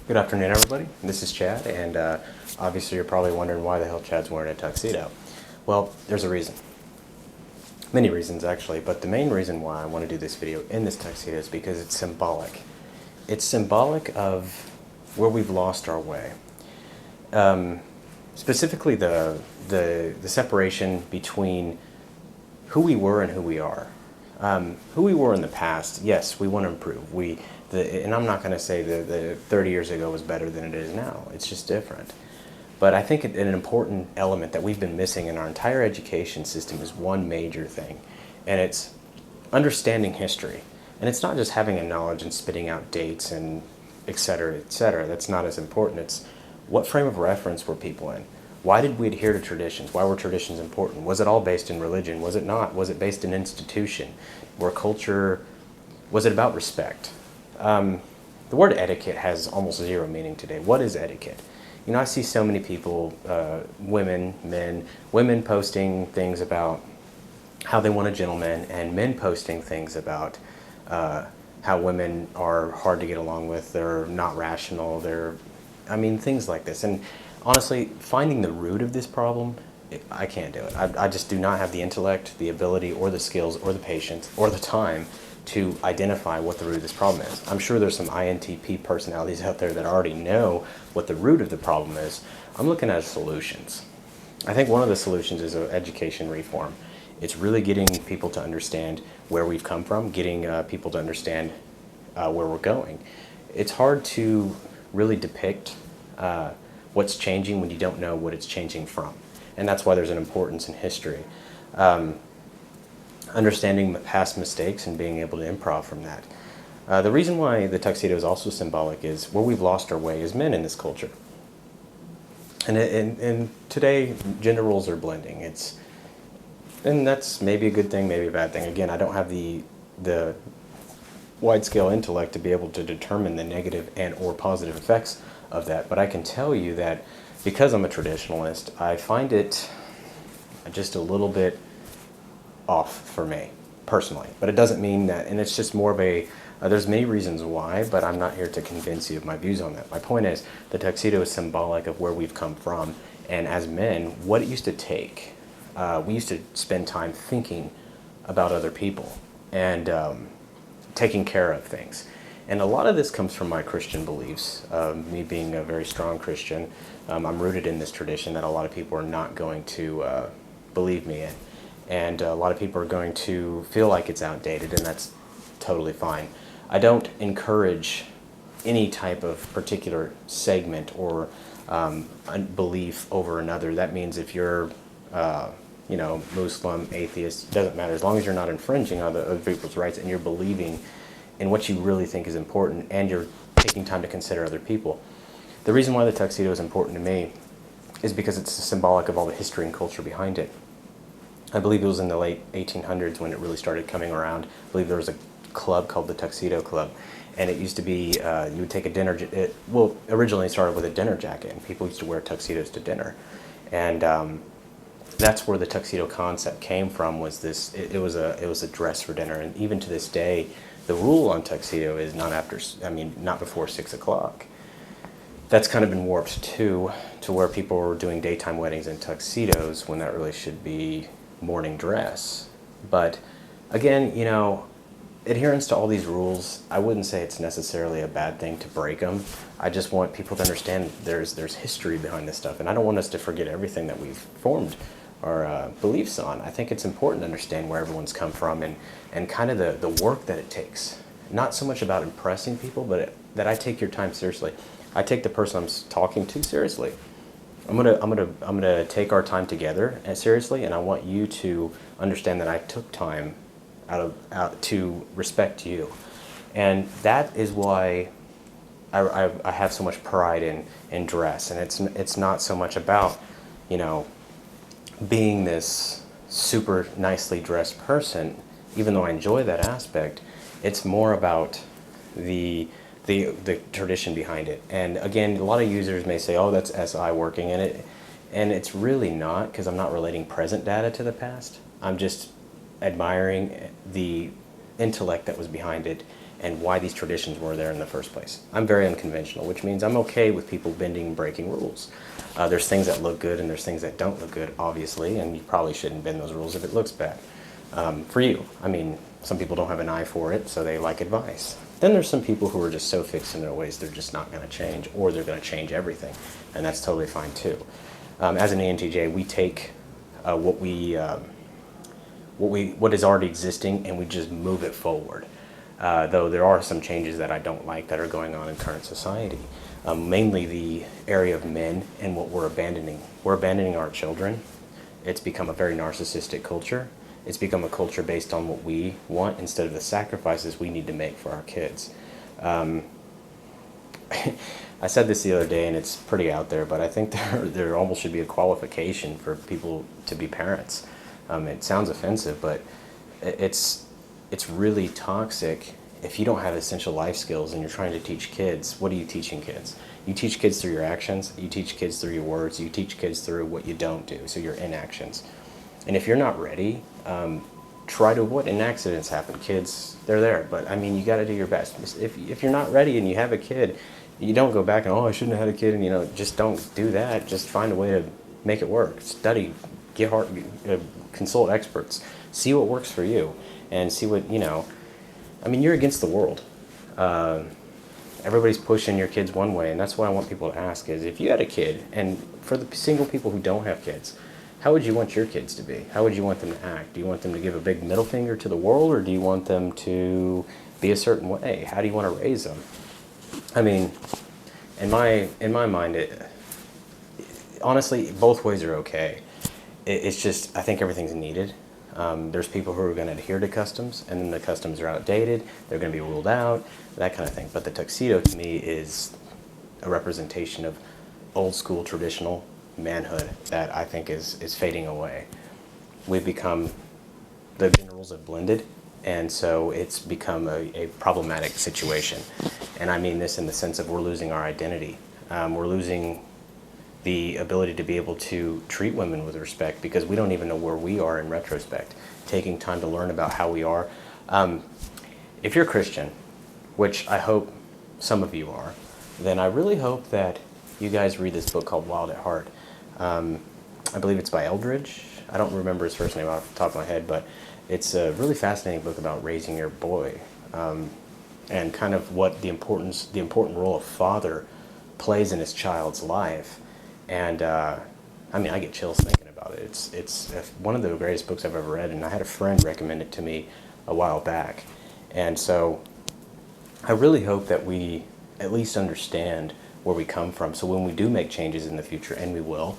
Good afternoon, everybody. This is Chad, and obviously you're probably wondering why the hell Chad's wearing a tuxedo. Well, there's a reason. Many reasons, actually, but the main reason why I want to do this video in this tuxedo is because it's symbolic. It's symbolic of where we've lost our way. Specifically, the separation between who we were and who we are. Who we were in the past, yes, we want to improve. And I'm not going to say that 30 years ago was better than it is now. It's just different. But I think an important element that we've been missing in our entire education system is one major thing, and it's understanding history. And it's not just having a knowledge and spitting out dates and et cetera, et cetera. That's not as important. It's what frame of reference were people in? Why did we adhere to traditions? Why were traditions important? Was it all based in religion? Was it not? Was it based in institution? Were culture, was it about respect? The word etiquette has almost zero meaning today. What is etiquette? You know, I see so many people, women, men, women posting things about how they want a gentleman, and men posting things about how women are hard to get along with, they're not rational, things like this. And honestly, finding the root of this problem, I can't do it. I just do not have the intellect, the ability, or the skills, or the patience, or the time to identify what the root of this problem is. I'm sure there's some INTP personalities out there that already know what the root of the problem is. I'm looking at solutions. I think one of the solutions is education reform. It's really getting people to understand where we've come from, getting people to understand where we're going. It's hard to really depict what's changing when you don't know what it's changing from. And that's why there's an importance in history. Understanding past mistakes and being able to improv from that. The reason why the tuxedo is also symbolic is where we've lost our way as men in this culture. And today, gender roles are blending. And that's maybe a good thing, maybe a bad thing. Again, I don't have the wide-scale intellect to be able to determine the negative and or positive effects of that, but I can tell you that because I'm a traditionalist, I find it just a little bit off for me, personally. But it doesn't mean that, and it's just more of there's many reasons why, but I'm not here to convince you of my views on that. My point is, the tuxedo is symbolic of where we've come from, and as men, what it used to take. We used to spend time thinking about other people and taking care of things. And a lot of this comes from my Christian beliefs, me being a very strong Christian. I'm rooted in this tradition that a lot of people are not going to believe me in. And a lot of people are going to feel like it's outdated, and that's totally fine. I don't encourage any type of particular segment or belief over another. That means if you're, Muslim, atheist, doesn't matter. As long as you're not infringing on other people's rights and you're believing in what you really think is important and you're taking time to consider other people. The reason why the tuxedo is important to me is because it's symbolic of all the history and culture behind it. I believe it was in the late 1800s when it really started coming around. I believe there was a club called the Tuxedo Club, and it used to be, you would take a dinner, originally it started with a dinner jacket, and people used to wear tuxedos to dinner. And that's where the tuxedo concept came from, was this, it was a dress for dinner. And even to this day, the rule on tuxedo is not before 6 o'clock. That's kind of been warped too, to where people were doing daytime weddings in tuxedos when that really should be morning dress. But again, adherence to all these rules, I wouldn't say it's necessarily a bad thing to break them. I just want people to understand there's history behind this stuff, and I don't want us to forget everything that we've formed our beliefs on. I think it's important to understand where everyone's come from and kind of the work that it takes. Not so much about impressing people, but that I take your time seriously. I take the person I'm talking to seriously. I'm gonna take our time together seriously, and I want you to understand that I took time out to respect you, and that is why I have so much pride in dress. And it's not so much about being this super nicely dressed person, even though I enjoy that aspect. It's more about the tradition behind it. And again, a lot of users may say, oh, that's SI working in it. And it's really not, because I'm not relating present data to the past. I'm just admiring the intellect that was behind it and why these traditions were there in the first place. I'm very unconventional, which means I'm okay with people bending and breaking rules. There's things that look good and there's things that don't look good, obviously, and you probably shouldn't bend those rules if it looks bad. For you, I mean, some people don't have an eye for it, so they like advice. Then there's some people who are just so fixed in their ways they're just not going to change, or they're going to change everything, and that's totally fine too. As an ENTJ, we take what is already existing and we just move it forward. Though there are some changes that I don't like that are going on in current society. Mainly the area of men and what we're abandoning. We're abandoning our children. It's become a very narcissistic culture. It's become a culture based on what we want instead of the sacrifices we need to make for our kids. I said this the other day, and it's pretty out there, but I think there almost should be a qualification for people to be parents. It sounds offensive, but it's really toxic if you don't have essential life skills and you're trying to teach kids. What are you teaching kids? You teach kids through your actions, you teach kids through your words, you teach kids through what you don't do, so your inactions. And if you're not ready, try to avoid, and accidents happen. Kids, they're there, but I mean, you got to do your best. If you're not ready and you have a kid, you don't go back and, oh, I shouldn't have had a kid, and just don't do that. Just find a way to make it work. Study, get hard, consult experts, see what works for you, and see what, I mean, you're against the world. Everybody's pushing your kids one way, and that's what I want people to ask is, if you had a kid, and for the single people who don't have kids, how would you want your kids to be? How would you want them to act? Do you want them to give a big middle finger to the world, or do you want them to be a certain way? How do you want to raise them? I mean, in my mind, honestly, both ways are okay. It's just, I think everything's needed. There's people who are going to adhere to customs, and then the customs are outdated, they're going to be ruled out, that kind of thing. But the tuxedo, to me, is a representation of old school traditional manhood that I think is fading away. We've become, the gender roles have blended, and so it's become a problematic situation. And I mean this in the sense of we're losing our identity. We're losing the ability to be able to treat women with respect because we don't even know where we are in retrospect. Taking time to learn about how we are. If you're Christian, which I hope some of you are, then I really hope that you guys read this book called Wild at Heart. I believe it's by Eldridge. I don't remember his first name off the top of my head, but it's a really fascinating book about raising your boy, and kind of what the important role of father plays in his child's life. And I mean, I get chills thinking about it. It's one of the greatest books I've ever read, and I had a friend recommend it to me a while back. And so I really hope that we at least understand where we come from, so when we do make changes in the future, and we will,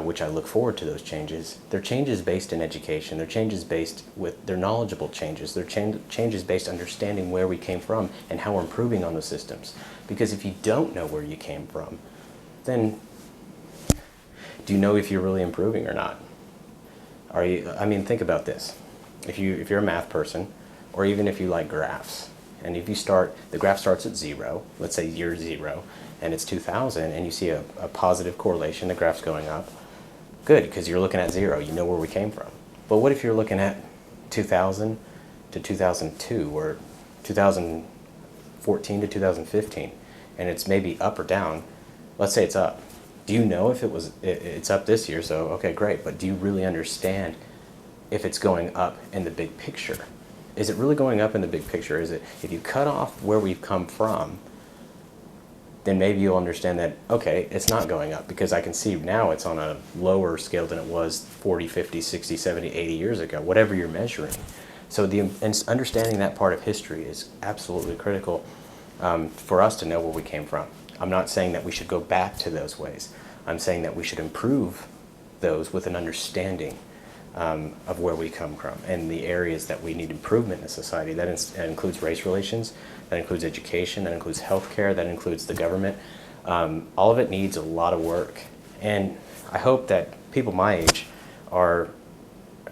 which I look forward to those changes, they're changes based in education, they're changes based with, they're knowledgeable changes, they're changes based understanding where we came from and how we're improving on the systems. Because if you don't know where you came from, then do you know if you're really improving or not? Are you, I mean, think about this. If you're a math person, or even if you like graphs, and if you start, the graph starts at 0, let's say year 0, and it's 2000, and you see a positive correlation, the graph's going up, good, because you're looking at 0, you know where we came from. But what if you're looking at 2000 to 2002, or 2014 to 2015, and it's maybe up or down? Let's say it's up. Do you know if it's up this year, so okay, great, but do you really understand if it's going up in the big picture? Is it really going up in the big picture? Is it, if you cut off where we've come from, then maybe you'll understand that, okay, it's not going up, because I can see now it's on a lower scale than it was 40, 50, 60, 70, 80 years ago, whatever you're measuring. So and understanding that part of history is absolutely critical for us to know where we came from. I'm not saying that we should go back to those ways. I'm saying that we should improve those with an understanding of where we come from and the areas that we need improvement in society. That includes race relations, that includes education, that includes healthcare, that includes the government. All of it needs a lot of work. And I hope that people my age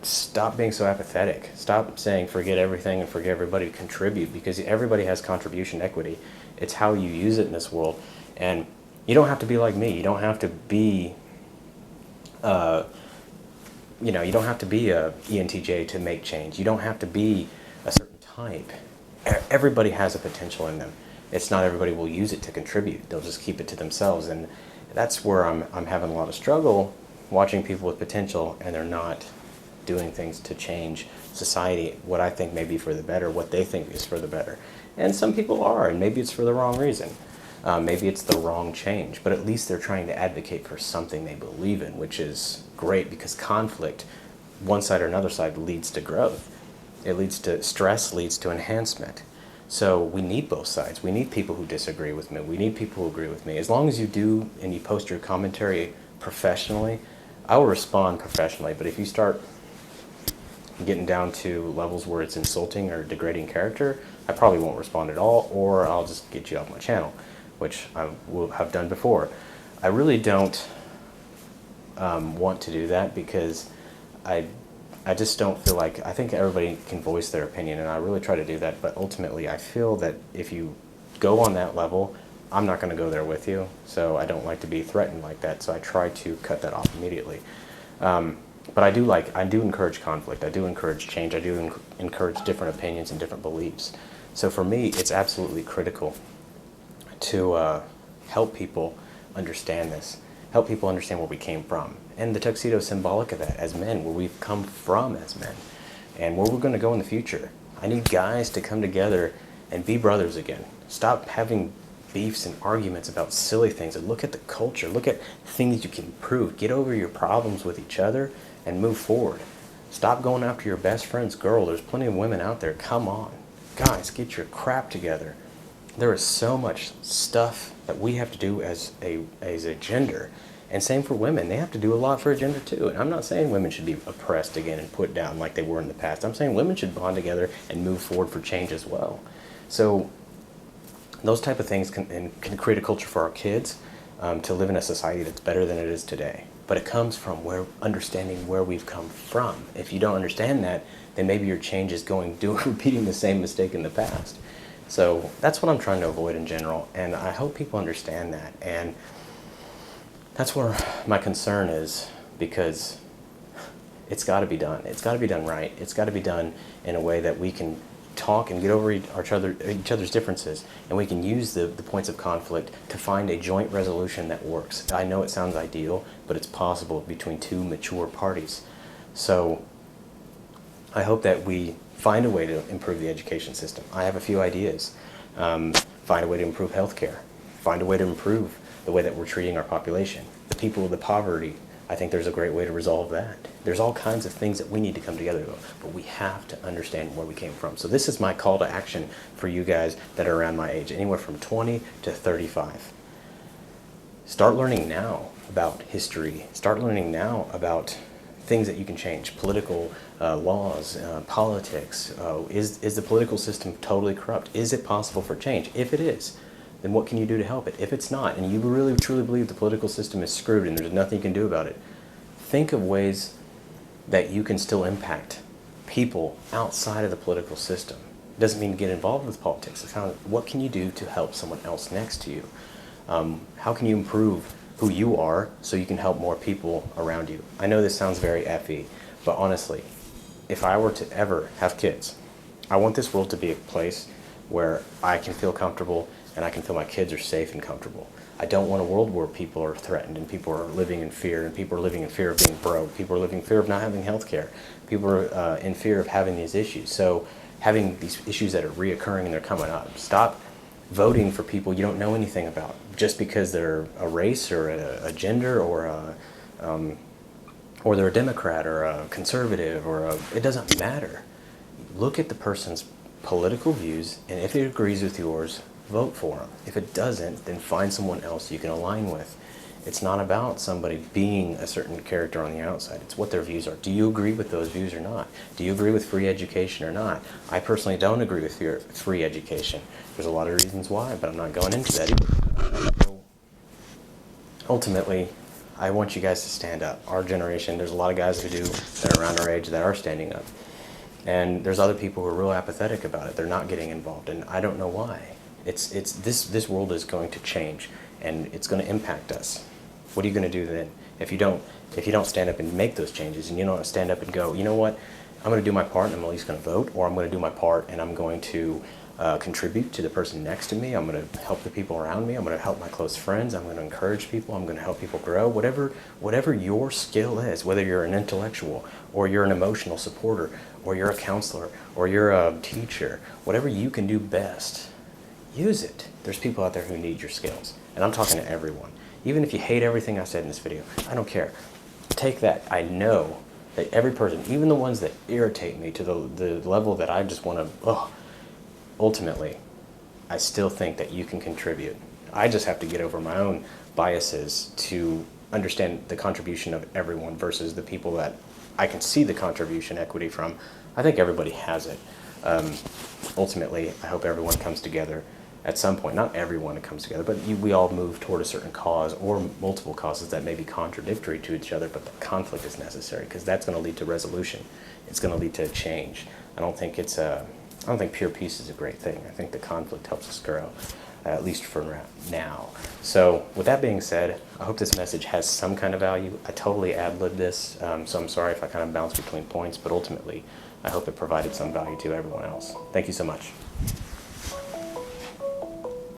stop being so apathetic. Stop saying forget everything and forget everybody, contribute, because everybody has contribution equity. It's how you use it in this world. And you don't have to be like me. You don't have to be you don't have to be a ENTJ to make change. You don't have to be a certain type. everybody has a potential in them. It's not everybody will use it to contribute. They'll just keep it to themselves, and that's where I'm having a lot of struggle watching people with potential and they're not doing things to change society, what I think may be for the better, what they think is for the better. And some people are, and maybe it's for the wrong reason. Maybe it's the wrong change, but at least they're trying to advocate for something they believe in, which is great because conflict, one side or another side, leads to growth. It leads to stress, leads to enhancement. So we need both sides. We need people who disagree with me. We need people who agree with me. As long as you do and you post your commentary professionally, I will respond professionally. But if you start getting down to levels where it's insulting or degrading character, I probably won't respond at all, or I'll just get you off my channel, which I will have done before. I really don't want to do that because I just don't feel like, I think everybody can voice their opinion, and I really try to do that, but ultimately I feel that if you go on that level, I'm not going to go there with you, so I don't like to be threatened like that, so I try to cut that off immediately. But I do encourage conflict, I do encourage change, I do encourage different opinions and different beliefs. So for me, it's absolutely critical to help people understand this, help people understand where we came from. And the tuxedo is symbolic of that, as men, where we've come from as men, and where we're going to go in the future. I need guys to come together and be brothers again. Stop having beefs and arguments about silly things, and look at the culture, look at things you can improve. Get over your problems with each other and move forward. Stop going after your best friend's girl. There's plenty of women out there. Come on. Guys, get your crap together. There is so much stuff that we have to do as a gender. And same for women. They have to do a lot for a gender too. And I'm not saying women should be oppressed again and put down like they were in the past. I'm saying women should bond together and move forward for change as well. So those type of things can create a culture for our kids to live in a society that's better than it is today. But it comes from understanding where we've come from. If you don't understand that, then maybe your change is repeating the same mistake in the past. So that's what I'm trying to avoid in general, and I hope people understand that. And that's where my concern is, because it's got to be done. It's got to be done right. It's got to be done in a way that we can talk and get over each other's differences, and we can use the points of conflict to find a joint resolution that works. I know it sounds ideal, but it's possible between two mature parties. So I hope that we find a way to improve the education system. I have a few ideas. Find a way to improve healthcare. Find a way to improve the way that we're treating our population. The people with the poverty, I think there's a great way to resolve that. There's all kinds of things that we need to come together to, but we have to understand where we came from. So this is my call to action for you guys that are around my age, anywhere from 20 to 35. Start learning now about history. Start learning now about things that you can change, political laws, politics. Is the political system totally corrupt? Is it possible for change? If it is, then what can you do to help it? If it's not, and you really truly believe the political system is screwed and there's nothing you can do about it, think of ways that you can still impact people outside of the political system. It doesn't mean to get involved with politics. It's kind of, what can you do to help someone else next to you? How can you improve who you are so you can help more people around you? I know this sounds very effy, but honestly, if I were to ever have kids, I want this world to be a place where I can feel comfortable and I can feel my kids are safe and comfortable. I don't want a world where people are threatened and people are living in fear, and people are living in fear of being broke. People are living in fear of not having health care. People are in fear of having these issues. So having these issues that are reoccurring and they're coming up. Stop voting for people you don't know anything about just because they're a race or a gender or they're a Democrat or a conservative it doesn't matter. Look at the person's political views, and if it agrees with yours, vote for them. If it doesn't, then find someone else you can align with. It's not about somebody being a certain character on the outside. It's what their views are. Do you agree with those views or not? Do you agree with free education or not? I personally don't agree with free education. There's a lot of reasons why, but I'm not going into that either. So, ultimately, I want you guys to stand up. Our generation, there's a lot of guys that are around our age that are standing up. And there's other people who are real apathetic about it. They're not getting involved, and I don't know why. This world is going to change, and it's going to impact us. What are you going to do then if you don't stand up and make those changes, and you don't stand up and go, you know what, I'm going to do my part and I'm at least going to vote, or I'm going to do my part and I'm going to contribute to the person next to me. I'm going to help the people around me. I'm going to help my close friends. I'm going to encourage people. I'm going to help people grow. Whatever your skill is, whether you're an intellectual or you're an emotional supporter or you're a counselor or you're a teacher, whatever you can do best, use it. There's people out there who need your skills. And I'm talking to everyone. Even if you hate everything I said in this video, I don't care. Take that. I know that every person, even the ones that irritate me to the level that I just want to, ultimately, I still think that you can contribute. I just have to get over my own biases to understand the contribution of everyone versus the people that I can see the contribution equity from. I think everybody has it. Ultimately, I hope everyone comes together at some point. Not everyone comes together, but we all move toward a certain cause or multiple causes that may be contradictory to each other, but the conflict is necessary because that's going to lead to resolution. It's going to lead to change. I don't think pure peace is a great thing. I think the conflict helps us grow, at least for now. So with that being said, I hope this message has some kind of value. I totally ad-libbed this, so I'm sorry if I kind of bounce between points, but ultimately, I hope it provided some value to everyone else. Thank you so much.